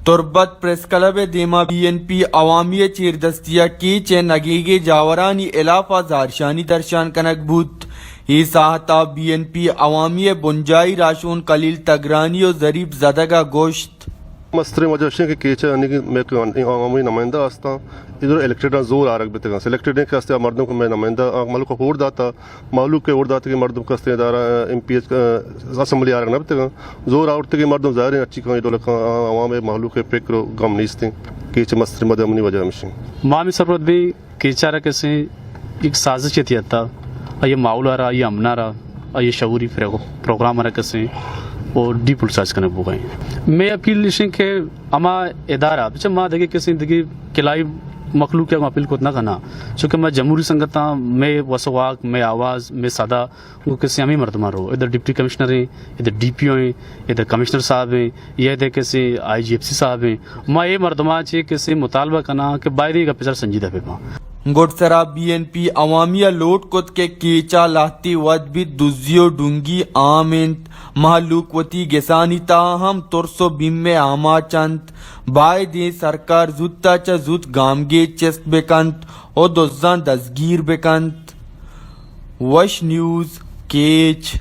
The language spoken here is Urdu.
تربت پریس کلب دیما BNP عوامی چیردستیا کی چے نگیگے جاورانی علافہ زارشانی درشان کنک بوت ہی ساہتا BNP عوامی بنجائی راشون قلیل تگرانی و ضریب زدگا گوشت مستر مجاشن کے کیچا میں عوامی نمائندہ آستا ادھر الیکٹڈ زور آرک بیتے سلیکٹڈ کے ہستے مردم کو میں نمائندہ ملک کو ووٹ داتا معلوم کے ووٹ داتے کہ مردم کا ہستے ادارہ MPH اسمبلی آرک نہ بیتے زور آورتے کہ مردم ظاہر ہیں اچھی کہیں دولت عوام معلوم کے فکر و غم نیستے کیچا مستر مدامنی وجہ مشین مامی سرپرت بھی کیچا رہا کیسے ایک سازش تھی اتا یہ معول رہا یہ امنا رہا یہ شعوری پروگرام رہا کیسے اور ڈیپ ریسرچ کرنے کو گئے میں اپیل لشیں کہ اما ادارہ بچہ ماں دیکھے کسی دیکھے کلائی مخلوق کیا اپیل کو اتنا کرنا چونکہ میں جمہوری سنگتاں میں وسواق میں آواز میں سادہ وہ کسی ہمیں مردمان رہو ادھر ڈپٹی کمشنر ہیں ادھر DPO ہیں ادھر کمشنر صاحب ہیں یہ ادھر کسی IGFC صاحب ہیں میں یہ مردمان چاہیے کسی مطالبہ کرنا کہ باہری کا پچھر سنجیدہ پہ ماں گوٹ سرا BNP عوامیہ لوٹ کت کے کیچا لاہتی ود بھی دزیو ڈونگی آمنت محلوک وتی گسانی تاہم ترسو بیم میں آما چند بائے دیں سرکار زودتا چا زود گامگے چست بکنت او دوزان دزگیر بکنت وش نیوز کیچ